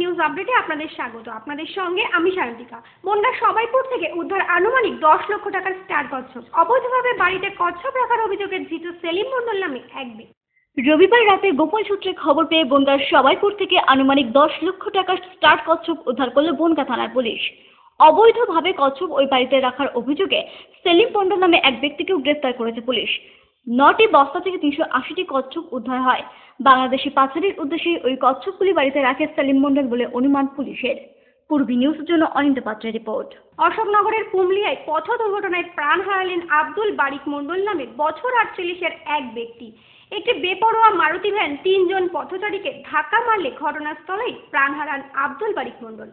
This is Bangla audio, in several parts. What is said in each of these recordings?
নিউজ আপডেটে আপনাদের স্বাগত। আপনাদের সঙ্গে আমি শান্তিকা। বনগাঁ সবাইপুর থেকে উদ্ধার আনুমানিক 10 লক্ষ টাকার স্টার কচ্ছপ। অবৈধভাবে বাড়িতে কচ্ছপ রাখার অভিযোগে ধৃত সেলিম মণ্ডল নামে এক ব্যক্তি। রবিবার রাতে গোপন সূত্রে খবর পেয়ে বনগাঁর সবাইপুর থেকে আনুমানিক 10 লক্ষ টাকার স্টার কচ্ছপ উদ্ধার করল বনগাঁ থানার পুলিশ। অবৈধভাবে কচ্ছপ ওই বাড়িতে রাখার অভিযোগে সেলিম মণ্ডল নামে এক ব্যক্তিকেও গ্রেফতার করেছে পুলিশ। 9টি বস্তা থেকে 380টি কচ্ছপ উদ্ধার হয়। বাংলাদেশি পাচারের উদ্দেশ্যে ওই কচ্ছপগুলি বাড়িতে রাখে সেলিম মণ্ডল বলে অনুমান পুলিশের। পূর্বী নিউজের জন্য অনিন্দ পাত্রের রিপোর্ট। অশোকনগরের কুমলিয়ায় পথ দুর্ঘটনায় প্রাণ হারালেন আব্দুল বারিক মণ্ডল নামে বছর 48-এর এক ব্যক্তি। একটি বেপরোয়া মারুতি ভ্যান 3 জন পথচারীকে ধাক্কা মারলে ঘটনাস্থলেই প্রাণ হারান আব্দুল বারিক মণ্ডল।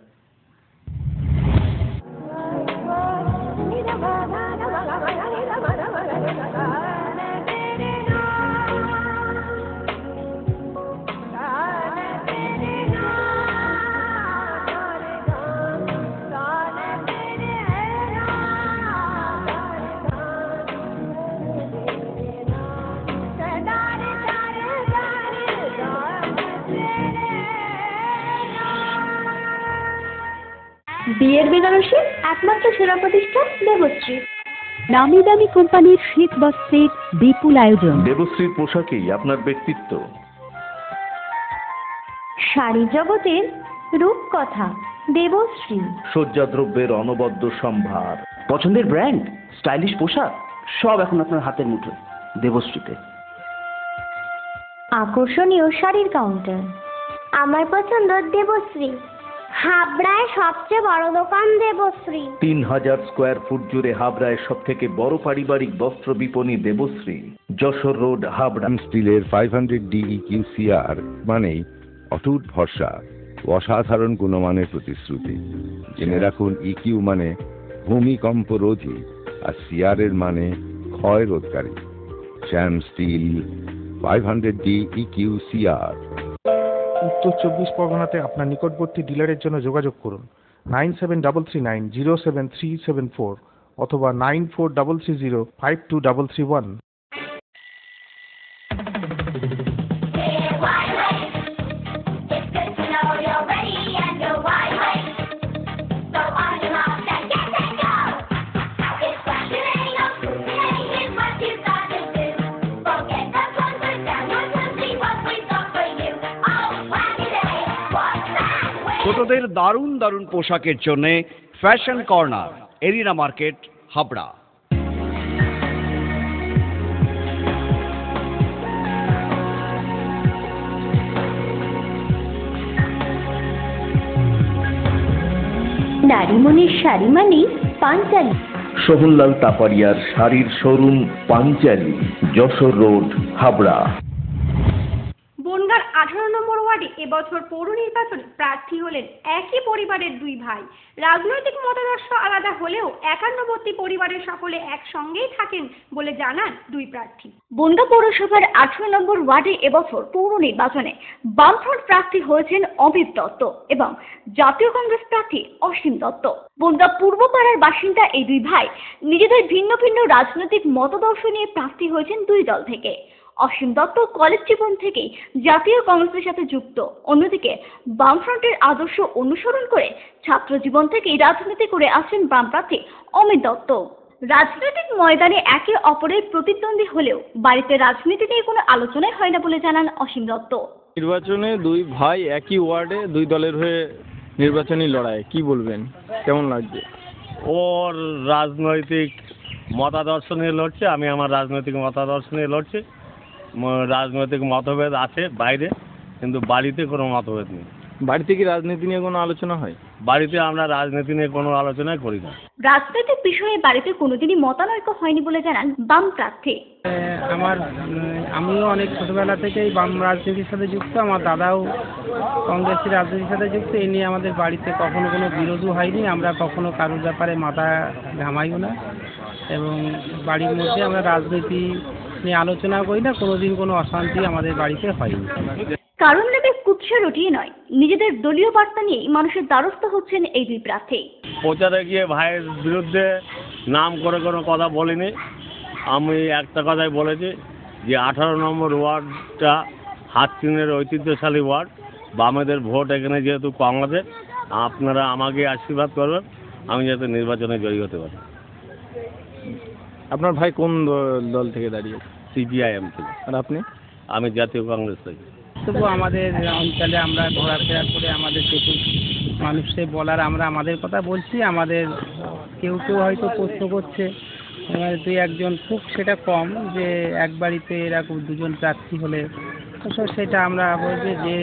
বিয়ের বেনারসি একমাত্র সেরা প্রতিষ্ঠান দেবশ্রী। নামি দামি কোম্পানির শীত বস্ত্রের বিপুল আয়োজন। দেবশ্রীর পোশাকেই আপনার ব্যক্তিত্ব। শাড়ি জগতের রূপকথা দেবশ্রী। সজ্জাদ্রব্যের অনবদ্য সম্ভার। পছন্দের ব্র্যান্ড, স্টাইলিশ পোশাক সব এখন আপনার হাতের মুঠোয় দেবশ্রীতে। আকর্ষণীয় শাড়ির কাউন্টার। আমার পছন্দ দেবশ্রী। হাবড়ায় সবচেয়ে বড় দোকান দেবশ্রী। 3000 স্কোয়ার ফুট জুড়ে হাবড়ায় সব থেকে বড় পারিবারিক বস্ত্র বিপণী দেবশ্রী, যশোর রোড, হাবড়া। স্টিলের 500 DEQCR মানেই অটুট ভরসা, অসাধারণ গুণমানের প্রতিশ্রুতি। জেনে রাখুন, EQ মানে ভূমিকম্প রোধী, আর CR এর মানে ক্ষয় রোধকারী। শ্যাম স্টিল 500 DEQCR। উত্তর 24 পরগনাতে আপনার নিকটবর্তী ডিলারের জন্য যোগাযোগ করুন 9733907374 অথবা 9433052331। ছোটদের দারুণ দারুণ পোশাকের জন্য fashion corner, arena market, Habra. নারীমণির শাড়ি মানে পাঞ্চালী। সোহনলাল তাপারিয়ার শাড়ির শোরুম পাঞ্চালী, যশোর রোড, হাবড়া। বনগাঁর 18 নম্বর ওয়ার্ডে এবছর পৌর নির্বাচনে প্রার্থী হলেন একই পরিবারের দুই ভাই। রাজনৈতিক মতাদর্শ আলাদা হলেও একান্নবর্তী পরিবারের সকলে একসঙ্গেই থাকেন বলে জানান দুই প্রার্থী। বনগাঁ পৌরসভার 18 নম্বর ওয়ার্ডে এবছর পৌর নির্বাচনে বামফ্রন্ট প্রার্থী হয়েছেন অমিত দত্ত এবং জাতীয় কংগ্রেস প্রার্থী অসীম দত্ত। বনগাঁ পূর্বপাড়ার বাসিন্দা এই দুই ভাই নিজেদের ভিন্ন ভিন্ন রাজনৈতিক মতাদর্শ নিয়ে প্রার্থী হয়েছেন দুই দল থেকে। অসীম দত্ত কলেজ জীবন থেকেই জাতীয় কংগ্রেসের সাথে যুক্ত, অন্যদিকে বামফ্রন্টের আদর্শ অনুসরণ করে ছাত্র জীবন থেকেই রাজনীতি করে আসছেন বাম প্রার্থী অমিত দত্ত। রাজনৈতিক ময়দানে একে অপরের প্রতিদ্বন্দ্বী হলেও বাড়িতে রাজনীতি নিয়ে কোনো আলোচনাই হয় না বলে জানান অসীম দত্ত। নির্বাচনে দুই ভাই একই ওয়ার্ডে দুই দলের হয়ে নির্বাচনী লড়াই, কি বলবেন, কেমন লাগছে? ওর রাজনৈতিক মতাদর্শ নিয়ে লড়ছে, আমি আমার রাজনৈতিক মতাদর্শ নিয়ে লড়ছি। রাজনৈতিক মতভেদ আছে বাইরে, কিন্তু বাড়িতে কোনো মতভেদ নেই। বাড়িতে কি রাজনীতি নিয়ে কোনো আলোচনা হয়? বাড়িতে আমরা রাজনীতি নিয়ে কোনো আলোচনাই করি না। রাজনৈতিক বিষয়ে বাড়িতে কোনোদিনই মতানৈক্য হয়নি বলে জানান বাম প্রার্থী। আমিও অনেক ছোটবেলা থেকেই বাম রাজনীতির সাথে যুক্ত, আমার দাদাও কংগ্রেসের রাজনীতির সাথে যুক্ত। এই নিয়ে আমাদের বাড়িতে কখনো কোনো বিরোধও হয়নি, আমরা কখনো কারোর ব্যাপারে মাথা ঘামাইও না এবং বাড়ির মধ্যে আমরা রাজনীতি নিয়ে আলোচনা করি না, কোনোদিন কোনো অশান্তি আমাদের বাড়িতে হয়নি। কারণ নেবে কুৎসা রটিয়ে নয়, নিজেদের দলীয় বার্তা নিয়ে মানুষের দ্বারস্থ হচ্ছেন এই দুই প্রার্থী। প্রচারে গিয়ে ভাইয়ের বিরুদ্ধে নাম করে কোনো কথা বলিনি। আমি একটা কথাই বলেছি যে 18 নম্বর ওয়ার্ডটা হাতচিনের ঐতিহ্যশালী ওয়ার্ড, বামেদের ভোট এখানে যেহেতু কম আছে, আপনারা আমাকে আশীর্বাদ করবেন আমি যাতে নির্বাচনে জয়ী হতে পারি। আপনার ভাই কোন দল থেকে দাঁড়িয়ে? সিপিআইএম থেকে। আর আপনি? আমি জাতীয় কংগ্রেস থেকে। তবু আমাদের অঞ্চলে আমরা ঘোরাফেরা করে আমাদের যেটুকু মানুষের বলার আমরা আমাদের কথা বলছি। আমাদের কেউ কেউ হয়তো প্রশ্ন করছে, এবার দুই একজন, খুব সেটা কম, যে এক বাড়িতে এরকম দুজন প্রার্থী হলে সেটা আমরা বলছি যে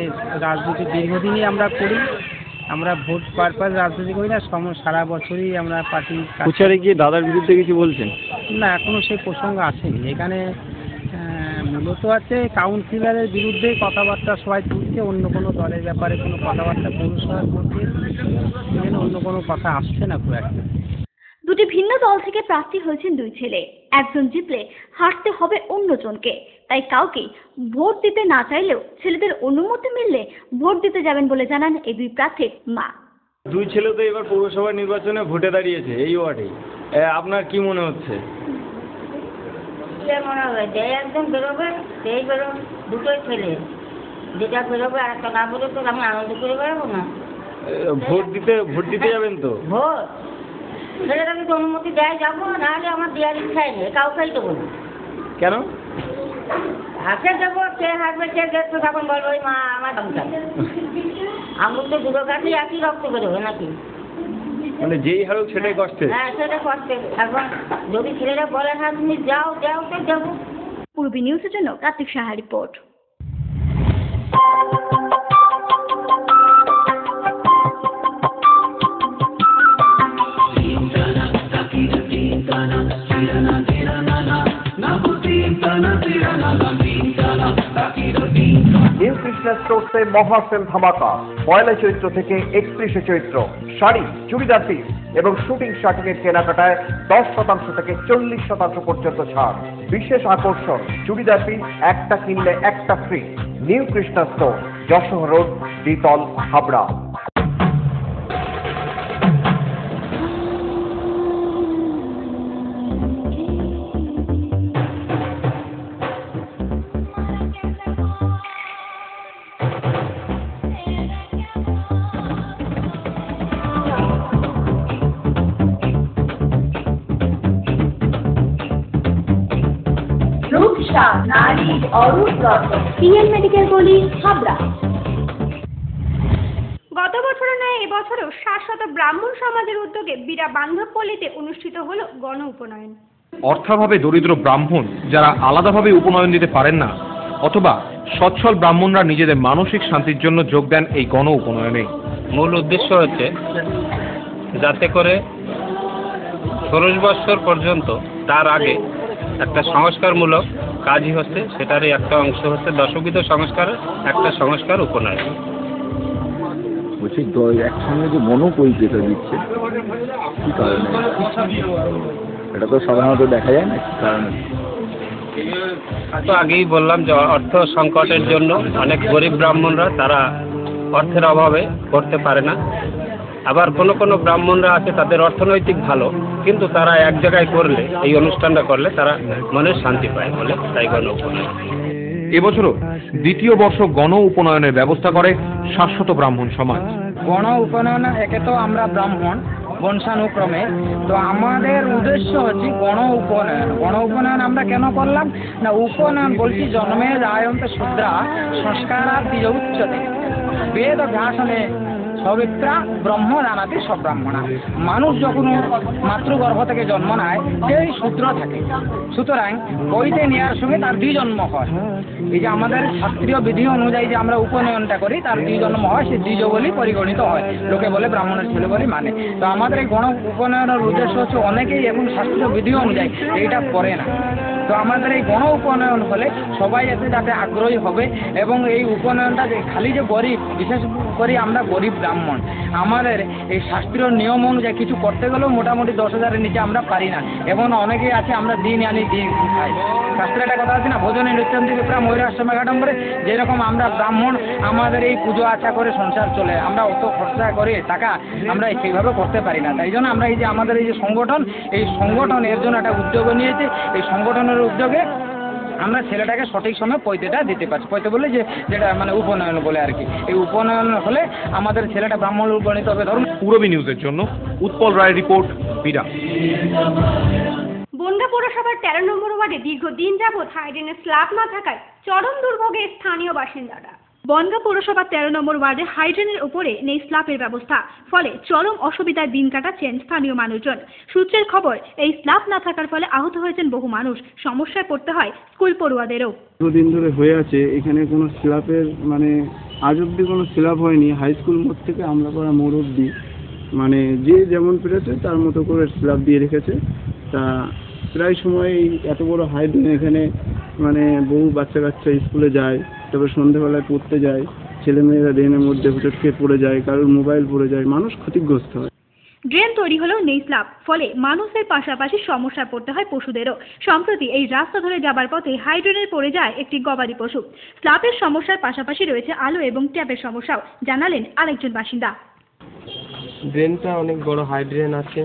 রাজনীতি দীর্ঘদিনই আমরা করি, আমরা ভোট পারপাস রাজনীতি করি না, সারা বছরই আমরা পার্টি। প্রচারে গিয়ে দাদার বিরুদ্ধে কিছু বলছেন? না, এখনো সেই প্রসঙ্গ আসেনি এখানে। মূলত আছে কাউন্সিলরের বিরুদ্ধে কথাবার্তা সবাই তুলছে, অন্য কোনো দলের ব্যাপারে কোনো কথাবার্তা পৌরসভার মধ্যে অন্য কোনো কথা আসছে না খুব একটা। দুটি ভিন্ন দল থেকে প্রার্থী হয়েছেন দুই ছেলে। একজন জিতলে হারতে হবে অন্যজনকে, তাই কাউকে ভোট দিতে না চাইলেও ছেলেদের অনুমতি মিললে ভোট দিতে যাবেন বলে জানান এই দুই প্রার্থীর মা। দুই ছেলে তো এবার পৌরসভা নির্বাচনে ভোটে দাঁড়িয়েছে এই ওয়ার্ডে, আপনার কি মনে হচ্ছে? মনে হবে যে একজন বেরোবে সেই বেরোবে, দুটোই ছেলে, যেটা বেরোবে আর একটা না বেরোবে তো আমি আনন্দ করে বেরোবো না। ভোট দিতে যাবেন তো? ভোট ছেলেরা যদি অনুমতি দেয় যাবো, নাহলে আমার দেওয়ার ইচ্ছাই নেই, কাউকেই দেবো না। কেন? হাতে দেবো, সে হারবে, সে দেখতো তখন বলবো ওই মা আমার দাম চাই। আঙুল তো দুটো কাছে একই রক্ত বেরোবে নাকি? মানে যেই হারুক সেটাই কষ্টে। হ্যাঁ, সেটা কষ্টে। এখন যদি ছেলেরা বলে হ্যাঁ তুমি যাও তো যাবো। পূর্বী নিউজের জন্য কার্তিক সাহা রিপোর্ট। নিউ কৃষ্ণা স্টোর্সে মহাসেল ধামাকা, 1 চৈত্র থেকে 31 চৈত্র। শাড়ি, চুড়িদার পিস এবং শুটিং শার্টিং এর কেনাকাটায় 10% থেকে 40% পর্যন্ত ছাড়। বিশেষ আকর্ষণ, চুড়িদার পিস একটা কিনলে একটা free. New Krishna store, Jessore road, দ্বিতল, হাবড়া। পিএন মেডিকেল গলি, হাবড়া। গত বছরের ন্যায় এবছরেও শাশ্বত ব্রাহ্মণ সমাজের উদ্যোগে বিরা বান্ধবপল্লীতে অনুষ্ঠিত হলো গণ উপনয়ন। অর্থাভাবে দরিদ্র ব্রাহ্মণ যারা আলাদাভাবে উপনয়ন দিতে পারেন না, অথবা সচ্ছল ব্রাহ্মণরা নিজেদের মানসিক শান্তির জন্য যোগ দেন এই গণ উপনয়নে। মূল উদ্দেশ্য হচ্ছে যাতে করে 16 বছর পর্যন্ত তার আগে একটা সংস্কারমূলক কাজই হচ্ছে, সেটারই একটা অংশ হচ্ছে দশবিধ সংস্কারের একটা সংস্কার উপনয়ন। বলছি একসঙ্গে যে মনোপরিচয়টা দিচ্ছে কি কারণে? এটা তো সাধারণত দেখা যায় না, কি কারণে? তো আগেই বললাম যে অর্থ সংকটের জন্য অনেক গরিব ব্রাহ্মণরা তারা অর্থের অভাবে করতে পারে না। আবার কোনো ব্রাহ্মণরা আছে তাদের অর্থনৈতিক ভালো, কিন্তু তারা এক জায়গায় করলে, এই অনুষ্ঠানটা করলে তারা মনের শান্তি পায় বলে তাই গণ উপনয়ন। এবছরও দ্বিতীয় বর্ষ গণ উপনয়নের ব্যবস্থা করে শাশ্বত ব্রাহ্মণ সমাজ। গণ উপনয়ন, একে তো আমরা ব্রাহ্মণ বংশানুক্রমে, তো আমাদের উদ্দেশ্য হচ্ছে গণ উপনয়ন। গণ উপনয়ন আমরা কেন করলাম না, উপনয়ন বলছি জন্মে জায়ন্ত শুদ্রা সংস্কারা দ্বিজ উচ্চতে বেদ অভ্যাসনে সবিপ্রা ব্রহ্ম জানাতে সব ব্রাহ্মণা। মানুষ যখন মাতৃগর্ভ থেকে জন্ম নেয় সেই শূদ্র থাকে, সুতরাং বইতে নেওয়ার সঙ্গে তার 2 জন্ম হয়। এই যে আমাদের শাস্ত্রীয় বিধি অনুযায়ী যে আমরা উপনয়নটা করি তার 2 জন্ম হয়, সে দ্বিজ বলি পরিগণিত হয়, লোকে বলে ব্রাহ্মণের ছেলে বলে মানে। তো আমাদের এই গণ উপনয়নের উদ্দেশ্য হচ্ছে অনেকেই এখন শাস্ত্রীয় বিধি অনুযায়ী এইটা করে না। তো আমাদের এই গণ উপনয়ন হলে সবাই এতে যাতে আগ্রহী হবে, এবং এই উপনয়নটা যে খালি যে গরিব, বিশেষ করে আমরা গরিব ব্রাহ্মণ, আমাদের এই শাস্ত্রীয় নিয়ম অনুযায়ী কিছু করতে গেলেও মোটামুটি 10,000-এর নিচে আমরা পারি না। এবং অনেকেই আছে আমরা দিন আনি দিন খাই। শাস্ত্রে একটা কথা আছে না, ভোজনে নৃত্যন্তি বিপ্রা ময়ূরাশ্রমে ঘাটম্বরে, যেরকম আমরা ব্রাহ্মণ আমাদের এই পুজো আচ্ছা করে সংসার চলে, আমরা অত খরচা করে টাকা আমরা সেইভাবে করতে পারি না। তাই জন্য আমরা এই যে আমাদের এই যে সংগঠন, এই সংগঠন এর জন্য একটা উদ্যোগ নিয়েছে। এই সংগঠনের উদ্যোগে আমরা ছেলেটাকে সঠিক সময় পৈতেটা দিতে পারছি। পৈতে বলে যেটা মানে উপনয়ন বলে আর কি। এই উপনয়ন হলে আমাদের ছেলেটা ব্রাহ্মণ গণিত হবে। ধরুন পূরবী নিউজের জন্য উৎপল রায়ের রিপোর্ট, বিরা। বনগাঁ পৌরসভার 13 নম্বর ওয়ার্ডে দীর্ঘদিন যাবৎ হাইড্রেনের স্ল্যাব না থাকায় চরম দুর্ভোগে স্থানীয় বাসিন্দারা। বনগাঁ পৌরসভার 13 নম্বর ওয়ার্ডে হাইড্রেনের উপরে নেই স্ল্যাবের ব্যবস্থা, ফলে চরম অসুবিধার দিন কাটাচ্ছেন স্থানীয় মানুষজন। সূত্রের খবর, এই স্ল্যাব না থাকার ফলে আহত হয়েছেন বহু মানুষ, সমস্যায় পড়তে হয় স্কুল পড়ুয়াদেরও। দুদিন ধরে হয়ে আছে, এখানে কোনো স্ল্যাবের মানে আজ অব্দি কোনো স্ল্যাব হয়নি। হাই স্কুল মোড় থেকে আমলাপাড়া মোড় অব্দি মানে যে যেমন পেরেছে তার মতো করে স্ল্যাব দিয়ে রেখেছে। তা প্রায় সময় এত বড় হাইড্রেন এখানে মানে বহু বাচ্চা কাচ্চা স্কুলে যায়, তারপর সন্ধ্যেবেলায় পড়তে যায়, ছেলেমেয়েরা ড্রেনের মধ্যে হোঁচট খেয়ে পড়ে যায়, কারোর মোবাইল পড়ে যায়, মানুষ ক্ষতিগ্রস্ত হয়। ড্রেন তৈরি হলেও নেই স্ল্যাব, ফলে মানুষের পাশাপাশি সমস্যায় পড়তে হয় পশুদেরও। সম্প্রতি এই রাস্তা ধরে যাবার পথে হাইড্রেনের পড়ে যায় একটি গবাদি পশু। স্ল্যাবের সমস্যার পাশাপাশি রয়েছে আলো এবং ট্যাপের সমস্যাও, জানালেন আরেকজন বাসিন্দা। ড্রেনটা অনেক বড় হাইড্রেন আছে,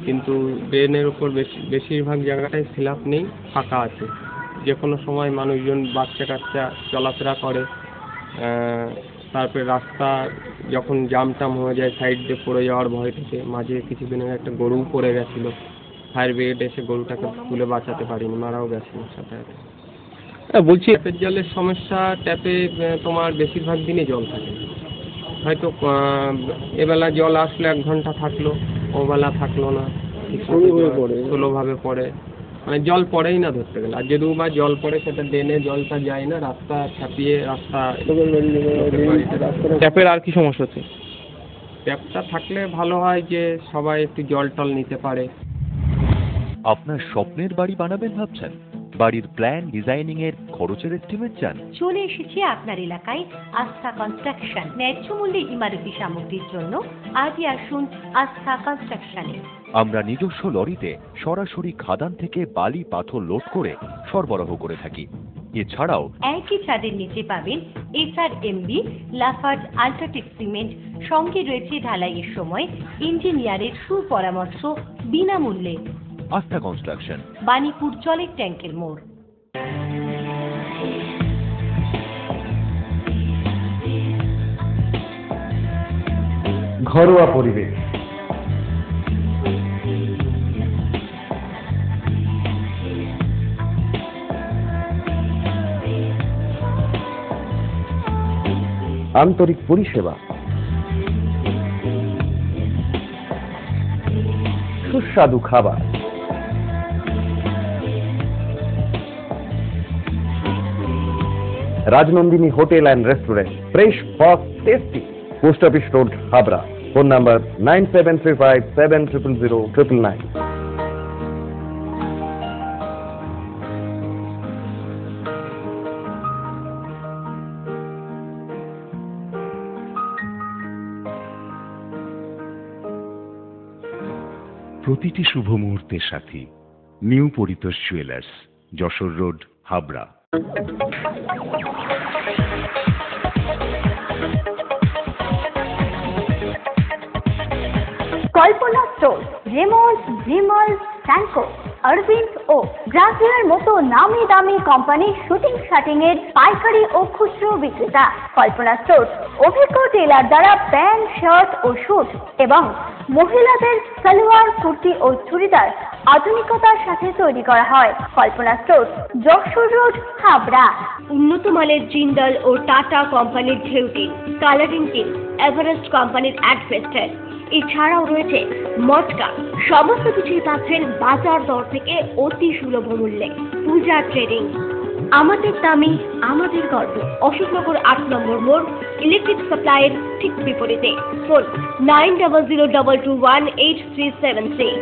কিন্তু ড্রেনের উপর বেশিরভাগ জায়গাটায় স্ল্যাব নেই, ফাঁকা আছে। যে কোনো সময় মানুষজন বাচ্চা কাচ্চা চলাফেরা করে। তারপরে রাস্তা যখন জাম হয়ে যায় সাইড দিয়ে পড়ে যাওয়ার ভয় থেকে। মাঝে কিছুদিন আগে একটা গরু পড়ে গেছিল, ফায়ার ব্রিগেড এসে গরুটাকে তুলে বাঁচাতে পারিনি, মারাও গেছিল সাথে সাথে। বলছি ট্যাপের জলের সমস্যা, ট্যাপে তোমার বেশিরভাগ দিনই জল থাকে। হয়তো এবেলা জল আসলে 1 ঘন্টা থাকলো, ওবেলা থাকলো না, স্লোভাবে পড়ে, মানে জল পড়েই না ধরতে গেলে। আর যদি বা জল পড়ে সেটা ড্রেনে জলটা যায় না, রাস্তা ছাপিয়ে রাস্তা। ট্যাপের আর কি সমস্যা হচ্ছে? ট্যাপটা থাকলে ভালো হয় যে সবাই একটু জল টল নিতে পারে। আপনার স্বপ্নের বাড়ি বানাবেন ভাবছেন? বাড়ির প্ল্যান ডিজাইনিং এর খরচের এস্টিমেট চান? চলে এসেছে আপনার এলাকায় আস্থা কনস্ট্রাকশন। ন্যায্য মূল্যে ইমারতি সামগ্রীর জন্য আজই আসুন আস্থা কনস্ট্রাকশনে। আমরা নিজস্ব লরিতে সরাসরি খাদান থেকে বালি পাথর লোড করে সরবরাহ করে থাকি। এছাড়াও একই ছাদের নিচে পাবেন SRMB, লাফার্জ, আল্ট্রাটেক সিমেন্ট। সঙ্গে রয়েছে ঢালাইয়ের সময় ইঞ্জিনিয়ারের সুপরামর্শ বিনামূল্যে। আস্থা কনস্ট্রাকশন, বাণীপুর জলের ট্যাঙ্কের মোড়। ঘরোয়া পরিবেশ, আন্তরিক পরিষেবা, সুস্বাদু খাবার, Rajnandini hotel and restaurant, fresh, fast, tasty. Post office road, Habra. Phone number 9735700999। প্রতিটি শুভ মুহূর্তের সাথী new Paritosh jewellers, Jessore road, Habra. Kalpana store, Raymonds, Vimal, Sanco, Arvind ও গ্রাসিয়ার মতো নামি দামি কোম্পানির শুটিং শাটিং এর পাইকারি ও খুচরো বিক্রেতা। কল্পনা স্টোর অভিজ্ঞ টেলার দ্বারা প্যান্ট, শার্ট ও স্যুট এবং মহিলাদের সালোয়ার, কুর্তি ও চুড়িদার আধুনিকতার সাথে তৈরি করা হয়। কল্পনা স্টোর, যশোর রোড, হাবড়া। উন্নত মানের জিন্দাল ও টাটা কোম্পানির ঢেউ টিন, কালারিং টিন, এভারেস্ট কোম্পানির অ্যাডভেস্টার, এছাড়াও রয়েছে মটকা। সমস্ত কিছুই পাচ্ছেন বাজার দর থেকে অতি সুলভ মূল্যে। পূজা ট্রেডিং, আমাদের দামি আমাদের গর্ব। অশোকনগর 8 নম্বর মোড়, ইলেকট্রিক সাপ্লাইয়ের ঠিক বিপরীতে। ফোন 9002218373।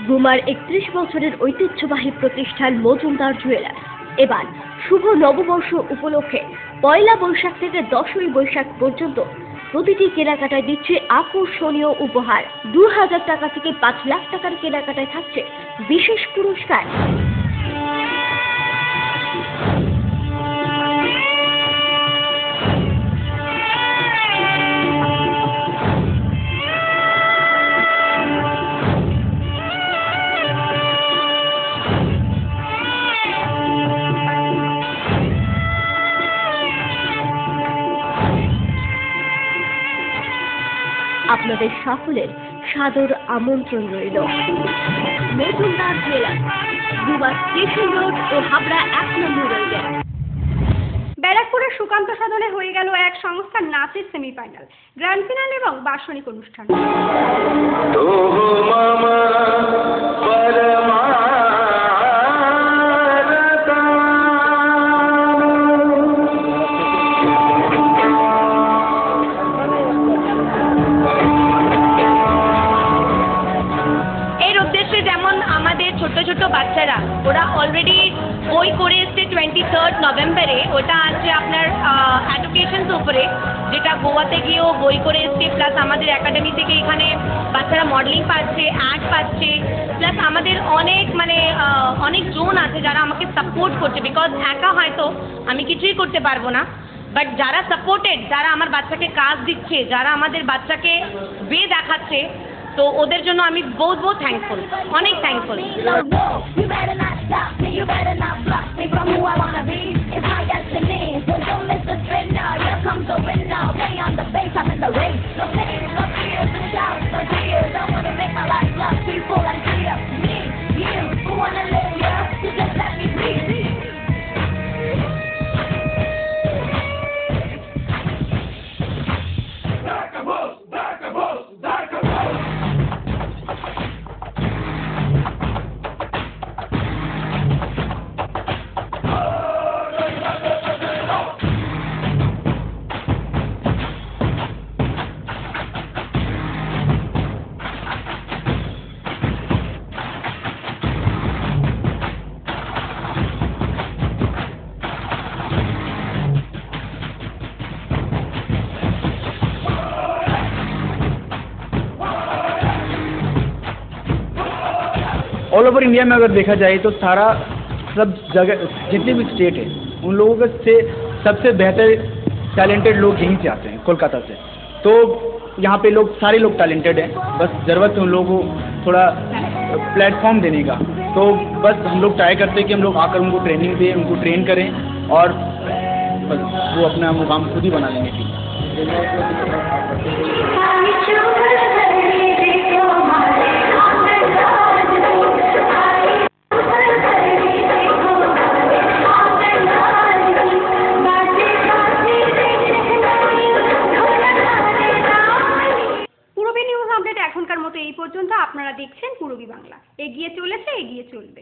গুমার 31 বছরের ঐতিহ্যবাহী প্রতিষ্ঠান মজুমদার জুয়েলার্স এবার শুভ নববর্ষ উপলক্ষে 1 বৈশাখ থেকে 10ই বৈশাখ পর্যন্ত প্রতিটি কেনাকাটায় দিচ্ছে আকর্ষণীয় উপহার। 2000 টাকা থেকে 5 লাখ টাকার কেনাকাটায় থাকছে বিশেষ পুরস্কার। আপনাদের সকলের সাদর আমন্ত্রণ রইল। মজুমদার জুয়েলার্স, দুবা স্টেশন রোড ও হাবড়া 1 নম্বর রেলগেট। ব্যারাকপুরের সুকান্ত সদনে হয়ে গেল এক সংস্থার নাচের সেমিফাইনাল, গ্র্যান্ড ফিনাল এবং বার্ষিক অনুষ্ঠান। ছোট ছোট বাচ্চারা ওরা অলরেডি বই করে এসছে 23 নভেম্বরে, ওটা আছে আপনার এডুকেশনস উপরে, যেটা গোয়াতে গিয়েও বই করে এসছে, প্লাস আমাদের একাডেমি থেকে এখানে বাচ্চারা মডেলিং পাচ্ছে, আর্ট পাচ্ছে, প্লাস আমাদের অনেক জোন আছে যারা আমাকে সাপোর্ট করছে, বিকজ একা হয়তো আমি কিছুই করতে পারবো না, বাট যারা সাপোর্টেড, যারা আমার বাচ্চাকে কাজ দিচ্ছে, যারা আমাদের বাচ্চাকে বে দেখাচ্ছে, তো ওদের জন্য আমি বহুত থ্যাঙ্কফুল, অনেক থ্যাঙ্কফুল। ऑल ओवर इंडिया में अगर देखा जाए तो सारा सब जगह जितने भी स्टेट है उन लोगों से सबसे बेहतर टैलेंटेड लोग यहीं से आते हैं, कोलकाता से। तो यहाँ पे सारे लोग टैलेंटेड हैं, बस ज़रूरत है उन लोगों को थोड़ा प्लेटफॉर्म देने का। तो बस हम लोग ट्राई करते हैं कि हम लोग आकर उनको ट्रेनिंग दें, उनको ट्रेन करें और बस वो अपना मुकाम खुद ही बना लेंगे। এখনকার মতো এই পর্যন্ত। আপনারা দেখছেন পূরবী বাংলা, এগিয়ে চলেছে, এগিয়ে চলবে।